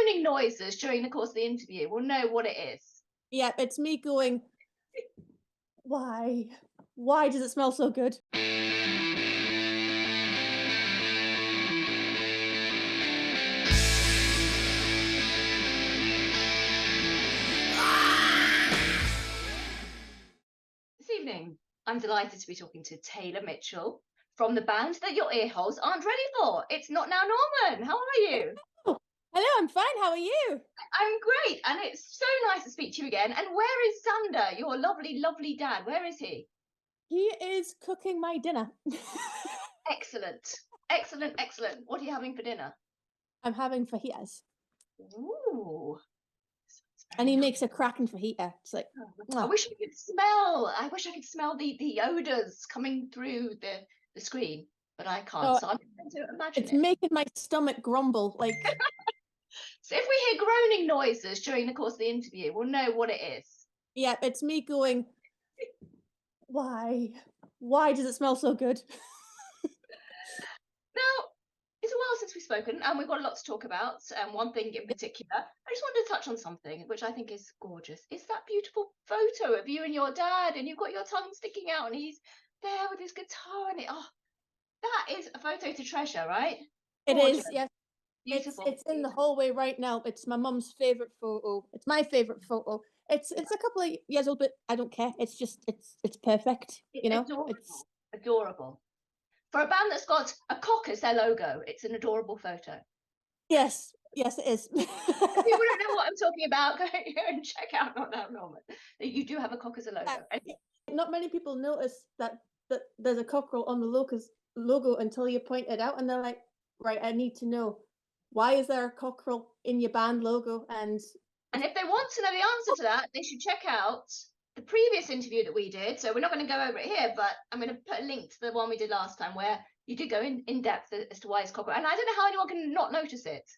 groaning noises during the course of the interview, we'll know what it is. Yeah, it's me going, why? Why does it smell so good? This evening, I'm delighted to be talking to Taylor Mitchell from the band that your ear holes aren't ready for. It's Not Now Norman. How are you? Oh, hello, I'm fine. How are you? I'm great, and it's so nice to speak to you again. And where is Sander, your lovely, lovely dad? Where is he? He is cooking my dinner. Excellent, excellent, excellent. What are you having for dinner? I'm having fajitas. Ooh. And he makes a cracking fajita. It's like, I wish I could smell. I wish I could smell the odors coming through the screen, but I can't. oh, So I'm going to imagine it's it. making my stomach grumble. Like, So if we hear groaning noises during the course of the interview, we'll know what it is. yeah, it's me going, why? Why does it smell so good? Now, it's a while since we've spoken, and we've got a lot to talk about. One thing in particular, I just wanted to touch on something which I think is gorgeous. It's that beautiful photo of you and your dad, and you've got your tongue sticking out, and he's there with his guitar, and that is a photo to treasure, right? It Gorgeous. is, yes. Beautiful. It's in the hallway right now. It's my mum's favorite photo. It's my favorite photo. It's a couple of years old, but I don't care. It's just it's perfect. You know, Adorable. it's Adorable. For a band that's got a cock as their logo, it's an adorable photo. yes, it is. If people don't know what I'm talking about, go and check out Not Now Norman. You do have a cock as a logo. Not many people notice that there's a cockerel on the logo until you point it out, and they're like, right, I need to know, why is there a cockerel in your band logo? And if they want to know the answer to that, they should check out the previous interview that we did. So we're not going to go over it here, but I'm going to put a link to the one we did last time where you did go in depth as to why it's cockerel. And I don't know how anyone can not notice it.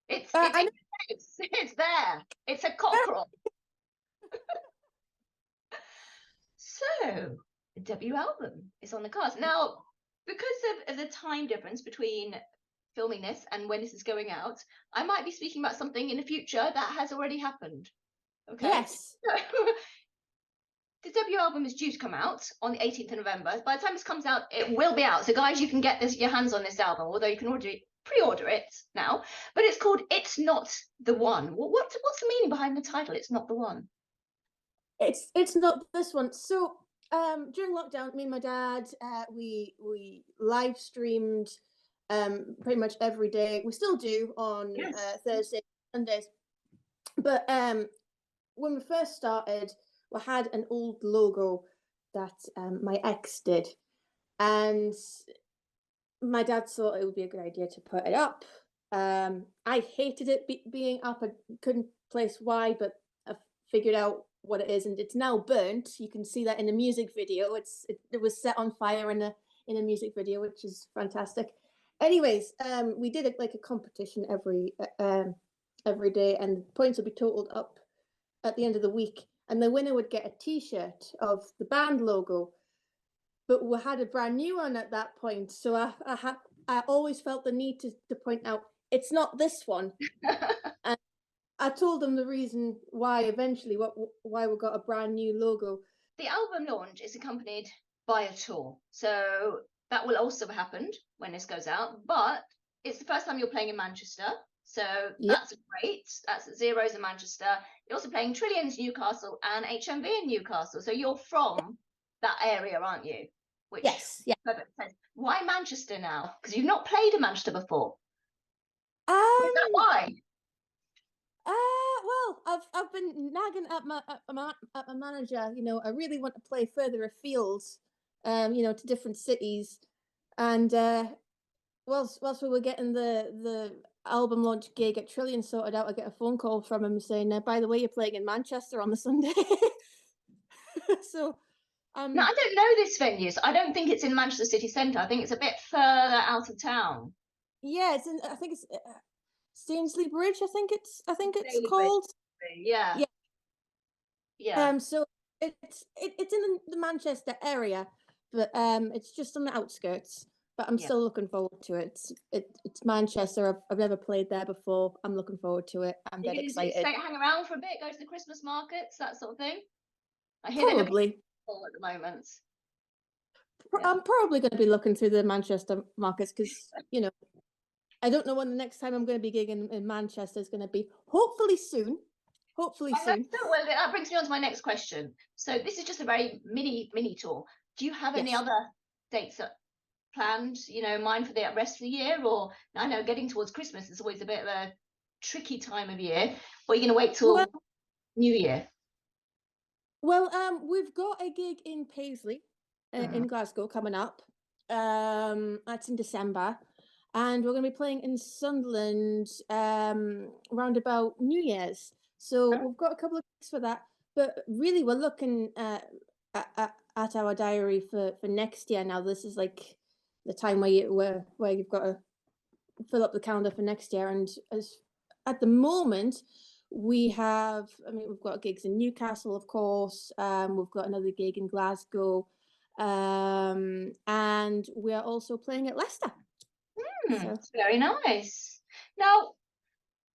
It's there. It's a cockerel. So the debut album is on the cards now. Because of the time difference between filming this and when this is going out, I might be speaking about something in the future that has already happened. Okay. yes, So, the debut album is due to come out on the 18th of November. By the time this comes out, it will be out. So, guys, you can get your hands on this album, although you can pre-order it now. But it's called "It's Not the One." What's the meaning behind the title? It's not the one. it's not this one. So during lockdown, me and my dad, we live streamed pretty much every day. We still do on Thursdays, Sundays. But when we first started, we had an old logo that my ex did, and my dad thought it would be a good idea to put it up. I hated it being up. I couldn't place why, but I figured out what it is, and it's now burnt. You can see that in the music video. It was set on fire in a music video, which is fantastic. Anyways, we did like a competition every day, and points would be totaled up at the end of the week, and the winner would get a T-shirt of the band logo. But we had a brand new one at that point, so I always felt the need to point out it's not this one. And I told them the reason why eventually, why we got a brand new logo. The album launch is accompanied by a tour, so that will also have happened when this goes out. But it's the first time you're playing in Manchester, so that's great. That's Zeros in Manchester. You're also playing Trillions Newcastle and HMV in Newcastle, so you're from that area, aren't you? Which yes, yeah. Perfect sense. Why Manchester now? Because you've not played in Manchester before. Is that why? Well, I've been nagging at my manager. You know, I really want to play further afield, you know, to different cities. And whilst we were getting the album launch gig at Trillion sorted out, I get a phone call from him saying, "By the way, you're playing in Manchester on the Sunday." So, no, I don't know this venue. So I don't think it's in Manchester City Centre. I think it's a bit further out of town. Yeah, it's in. I think it's Stainsley Bridge. I think it's Daily called. Bridge. Yeah. So it's in the Manchester area, but it's just on the outskirts. but I'm Yeah. still looking forward to it. It's Manchester. I've never played there before. I'm looking forward to it. I'm You dead can excited. stay, hang around for a bit, go to the Christmas markets, that sort of thing. I hear they're looking Probably. full at the moment. I'm probably going to be looking through the Manchester markets because, I don't know when the next time I'm going to be gigging in Manchester is going to be. Hopefully soon. Hopefully I hope soon. so. Well, that brings me on to my next question. So this is just a very mini tour. Do you have any Yes. other dates planned, mind for the rest of the year? Or I know getting towards Christmas is always a bit of a tricky time of year. Or are you going to wait till New Year? Well, we've got a gig in Paisley, in Glasgow coming up. That's in December, and we're going to be playing in Sunderland round about New Year's. So we've got a couple of gigs for that. But really, we're looking at our diary for next year now. This is like the time where you've got to fill up the calendar for next year. And at the moment, we've got gigs in Newcastle, of course. We've got another gig in Glasgow, and we are also playing at Leicester. So. Very nice. Now,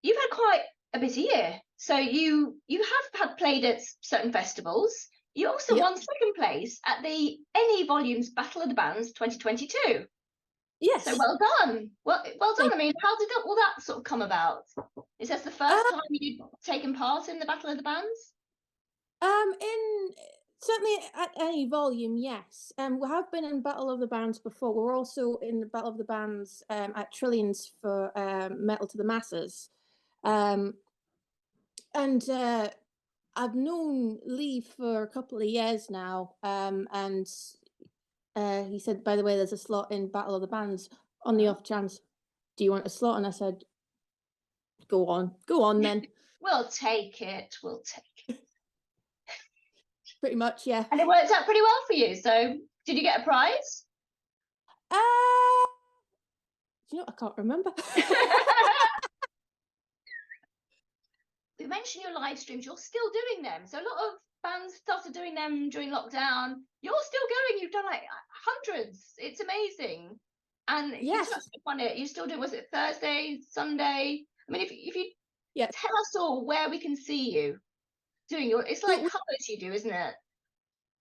you've had quite a busy year. So you have had played at certain festivals. You also won second place at the NE Volumes Battle of the Bands 2022. Yes. So well done. Well done. Thank I mean, how did all that sort of come about? Is this the first time you've taken part in the Battle of the Bands? In certainly at any volume, yes. We have been in Battle of the Bands before. We're also in the Battle of the Bands at Trillions for Metal to the Masses. And I've known Lee for a couple of years now, and he said, by the way, there's a slot in Battle of the Bands on the off chance. Do you want a slot? And I said, go on then. We'll take it. Pretty much, yeah. And it worked out pretty well for you. So did you get a prize? I can't remember. You mentioned your live streams. You're still doing them. So a lot of bands started doing them during lockdown. You're still going. You've done like hundreds. It's amazing. And you touched upon it. You still do. Was it Thursday, Sunday? I mean, if you tell us all where we can see you doing it's like covers you do, isn't it?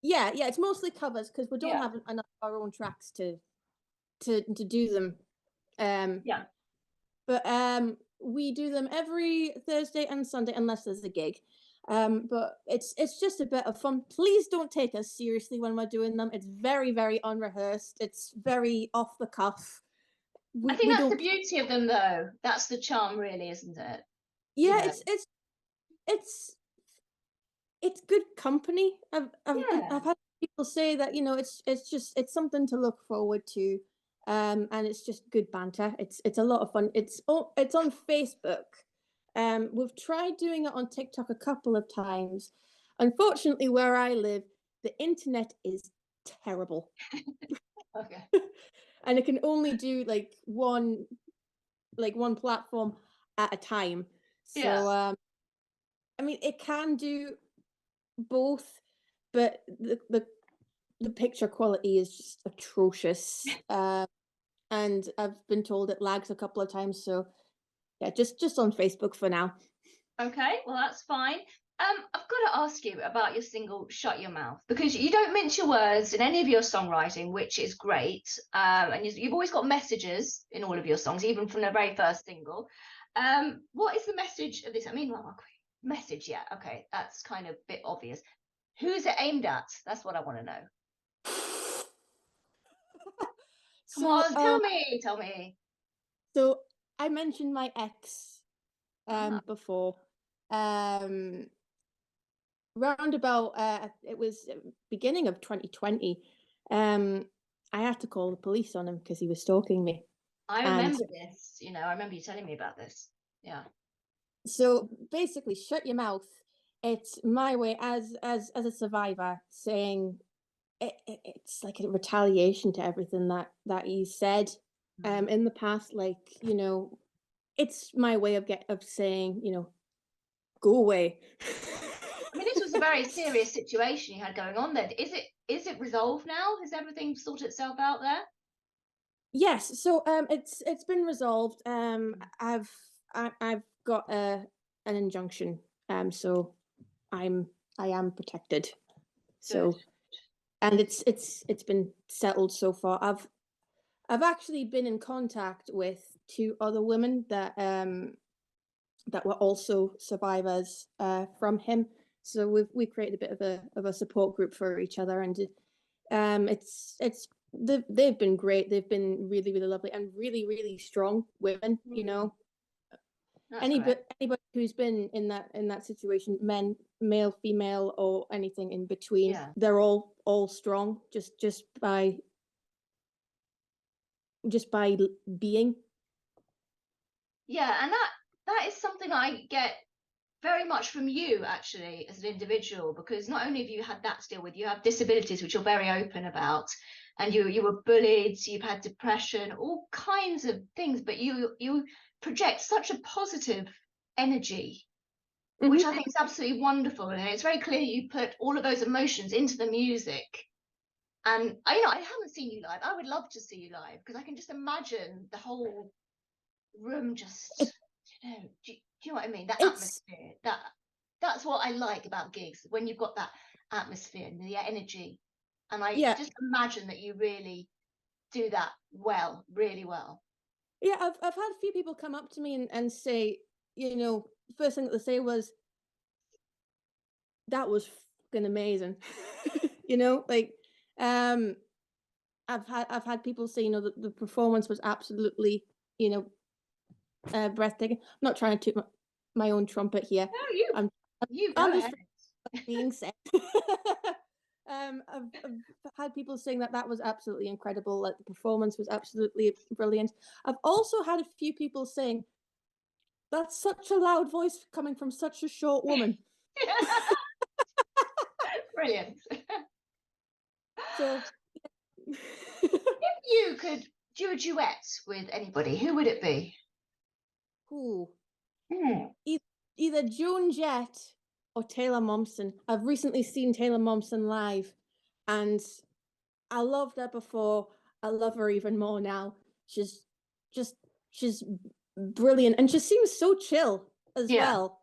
Yeah, it's mostly covers because we don't have enough of our own tracks to do them. But we do them every Thursday and Sunday unless there's a gig. But it's just a bit of fun. Please don't take us seriously when we're doing them. It's very, very unrehearsed. It's very off the cuff. I think that's the beauty of them, though. That's the charm, really, isn't it? Yeah, it's good company. I've had people say that it's something to look forward to, and it's just good banter. It's a lot of fun. It's on Facebook. We've tried doing it on TikTok a couple of times. Unfortunately, where I live, the internet is terrible. Okay. And it can only do like one platform at a time. So I mean, it can do both, but the picture quality is just atrocious. And I've been told it lags a couple of times. So yeah, just on Facebook for now. Okay, well that's fine. I've got to ask you about your single "Shut Your Mouth" because you don't mince your words in any of your songwriting, which is great. And you've always got messages in all of your songs, even from the very first single. What is the message of this? I mean, message, yeah, okay, that's kind of a bit obvious. Who's it aimed at? That's what I want to know. Come on, tell me. So I mentioned my ex before. Round about it was beginning of 2020. I had to call the police on him because he was stalking me. I remember this. I remember you telling me about this. Yeah. So basically, shut your mouth. It's my way as a survivor saying it's like a retaliation to everything that he said in the past. Like, it's my way of saying, go away. I mean, this was a very serious situation you had going on there. Is it resolved now? Has everything sorted itself out there? Yes, so it's been resolved. I've got an injunction. So I'm I am protected. Good. So and it's been settled so far. I've actually been in contact with two other women that were also survivors from him. So we created a bit of a support group for each other, and it's they've been great. They've been really really lovely and really really strong women. You Mm, know, that's great. anybody who's been in that situation, men, male, female, or anything in between, Yeah. they're all strong just by being. Yeah, and that is something I get very much from you actually as an individual, because not only have you had that to deal with, you have disabilities which you're very open about, and you were bullied, you've had depression, all kinds of things, but you project such a positive energy, which Hmm. I think is absolutely wonderful, and it's very clear you put all of those emotions into the music. And I haven't seen you live. I would love to see you live, because I can just imagine the whole room It, just, do you know what I mean? The it's atmosphere. That's what I like about gigs, when you've got that atmosphere and the energy. And I yeah, just imagine that you really do that well, really well. yeah. I've had a few people come up to me and say, first thing that they say was, that was fucking amazing. Like, um, I've had people say, that the performance was absolutely, you know, breathtaking. I'm not trying to toot my own trumpet here. No, you I'm you go I'm just ahead. being said. I've had people saying that was absolutely incredible. Like the performance was absolutely brilliant. I've also had a few people saying that's such a loud voice coming from such a short woman. Brilliant. So If you could do a duet with anybody, who would it be? Ooh, Hmm. e- either Joan Jett or Taylor Momsen. I've recently seen Taylor Momsen live, and I loved her before. I love her even more now. She's just she's brilliant, and she seems so chill as Yeah. well.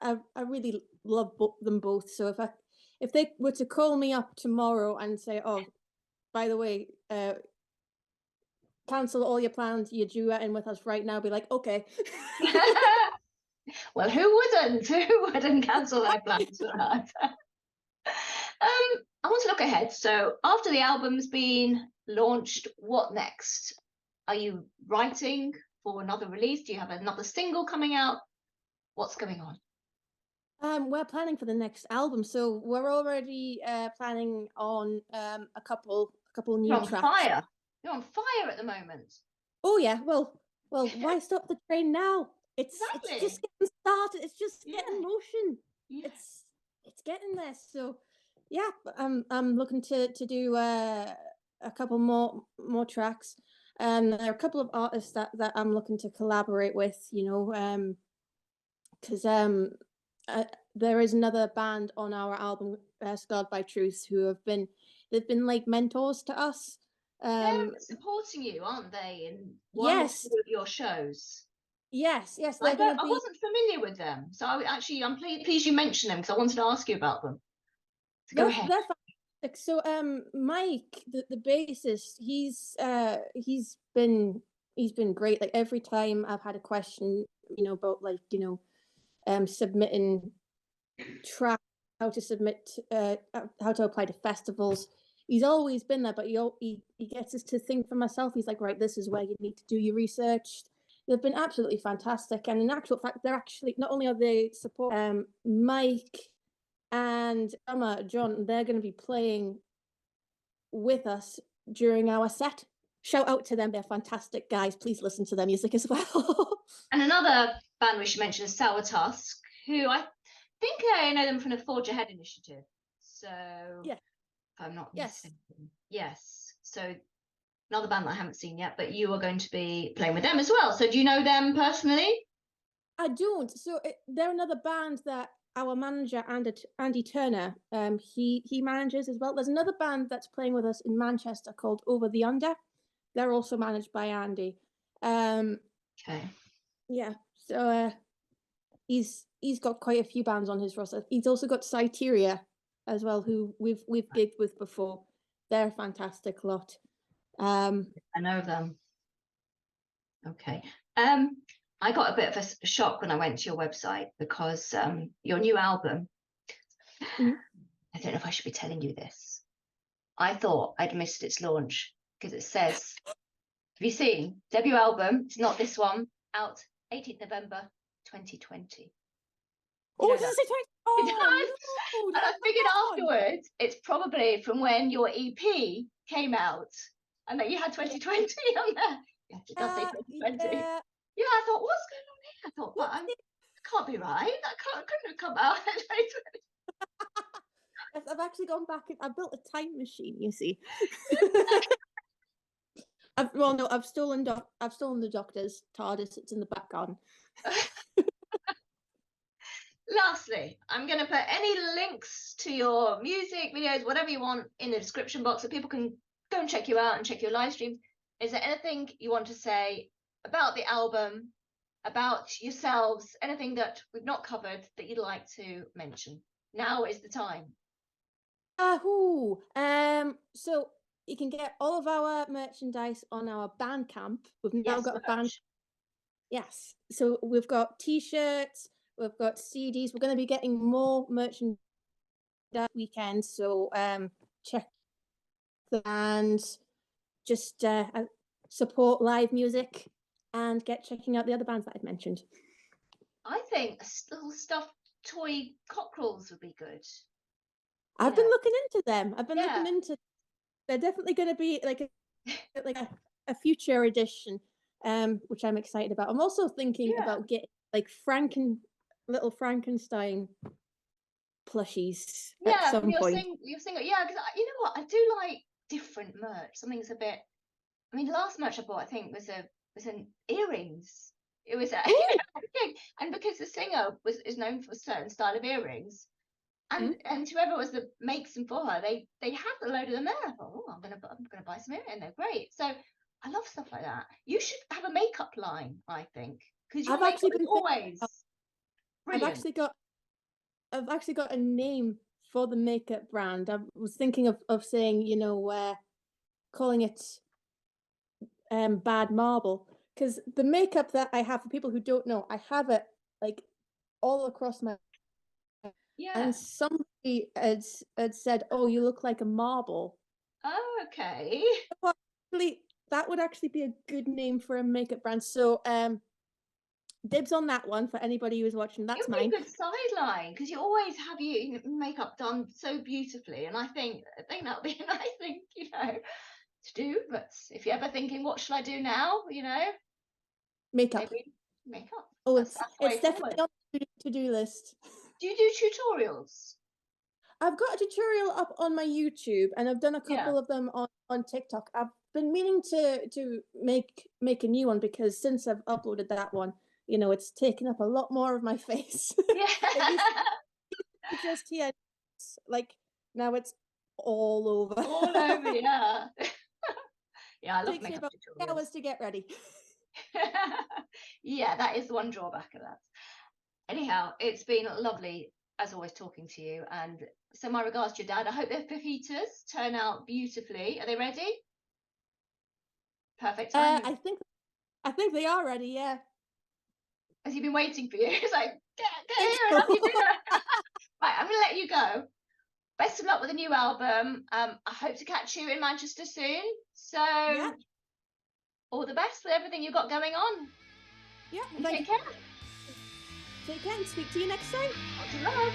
I really love them both. So if they were to call me up tomorrow and say, "Oh, by the way, cancel all your plans, you're duetting with us right now," I'd be like, "Okay." Well, who wouldn't? Who wouldn't cancel their plans for that? I want to look ahead. So after the album's been launched, what next? Are you writing for another release? Do you have another single coming out? What's going on? We're planning for the next album, so we're already planning on a couple You're new on tracks. fire. You're on fire at the moment. Oh yeah, well, why stop the train now? It's just Exactly. getting started. It's just getting Yeah. motion. Yeah. It's it's getting there. So yeah, I'm looking to do a couple more tracks. There are a couple of artists that I'm looking to collaborate with. Because uh, there is another band on our album, Scarred by Truth, they've been like mentors to us. They're Um, supporting you, aren't they, in one or two yes, of your shows? yes, they're going to I be. wasn't familiar with them, so I'm pleased you mentioned them, because I wanted to ask you about them. So go ahead. They're fantastic. So Mike, the bassist, he's been great. Like every time I've had a question, about like, submitting track, how to submit, how to apply to festivals. He's always been there, but he gets us to think for myself. He's like, right, this is where you need to do your research. They've been absolutely fantastic, and in actual fact, they're actually not only are they support Mike and Emma, John, they're going to be playing with us during our set. Shout out to them; they're fantastic guys. Please listen to their music as well. And another band we should mention is Sour Tusk, who I think I know them from the Forge Ahead initiative. So, Yeah, if I'm not yes, mistaken, yes. So, another band that I haven't seen yet, but you are going to be playing with them as well. So, do you know them personally? I don't. So they're another band that our manager Andy Turner, he manages as well. There's another band that's playing with us in Manchester called Over the Under. They're also managed by Andy. Okay. Yeah, so he's got quite a few bands on his roster. He's also got Cyteria as well, who we've gigged with before. They're a fantastic lot. I know them. Okay. I got a bit of a shock when I went to your website because your new album, Mhm. I don't know if I should be telling you this. I thought I'd missed its launch because it says, have you seen? Debut album, it's not this one, out 18th November 2020. You know Does it that? say 20? It Oh does. no, And I not figured that one. afterwards it's probably from when your EP came out and that you had 2020 on there. Yes, it does say 2020. Yeah. Yeah, I thought, what's going on here? I thought, but Whoopsie. that can't be right. Couldn't have come out in 2020. I've actually gone back. I've built a time machine. You see. I've stolen the doctor's TARDIS. It's in the back garden. Lastly, I'm going to put any links to your music, videos, whatever you want in the description box so people can go and check you out and check your live streams. Is there anything you want to say about the album, about yourselves, anything that we've not covered that you'd like to mention? Now is the time. So you can get all of our merchandise on our Bandcamp. We've now Yes, got a band. merch. Yes. So we've got T-shirts, we've got CDs. We're going to be getting more merchandise that weekend. So check and just support live music and get checking out the other bands that I've mentioned. I think little stuffed toy cockerels would be good. I've been looking into them. They're definitely going to be like a future edition, which I'm excited about. I'm also thinking about getting like little Frankenstein plushies at Yeah, from some your point. your single. Yeah, because you know what? I do like different merch. Something that's a bit. I mean, the last merch I bought, I think, was an earrings. It was a thing, and because the singer is known for a certain style of earrings, and whoever was that makes them for her, they have a load of them there. I thought, oh, I'm gonna buy some earrings. They're great. So I love stuff like that. You should have a makeup line, I think, because your I've makeup actually is been always I've brilliant. actually got a name for the makeup brand. I was thinking of saying, calling it Bad Marble, because the makeup that I have, for people who don't know, I have it like all across my, Yeah. and somebody had said, "Oh, you look like a marble." Oh, okay. Well, actually, that would actually be a good name for a makeup brand. So, dibs on that one for anybody who's watching. It That's would be mine. a good sideline because you always have your makeup done so beautifully, and I think that would be a nice thing, to do. But if you're ever thinking, what should I do now? Makeup. Maybe makeup. Oh, That's the way it's definitely forward. on the to-do list. Do you do tutorials? I've got a tutorial up on my YouTube, and I've done a Yeah. couple of them on TikTok. I've been meaning to make a new one, because since I've uploaded that one, it's taken up a lot more of my face. Yeah. It used to be just here, like now it's all over. All over, yeah. Yeah, I love Takes me makeup about tutorials. hours to get ready. Yeah, that is the one drawback of that. Anyhow, it's been lovely, as always, talking to you. And so my regards to your dad. I hope their fajitas turn out beautifully. Are they ready? Perfect timing. I think they are ready. Yeah. Has he been waiting for you? It's like, get Think here and have so. your dinner. Right, I'm going to let you go. Best of luck with the new album. I hope to catch you in Manchester soon. So, Yeah. all the best with everything you've got going on. Yeah. And take care. Take care and speak to you next time. Lots of love.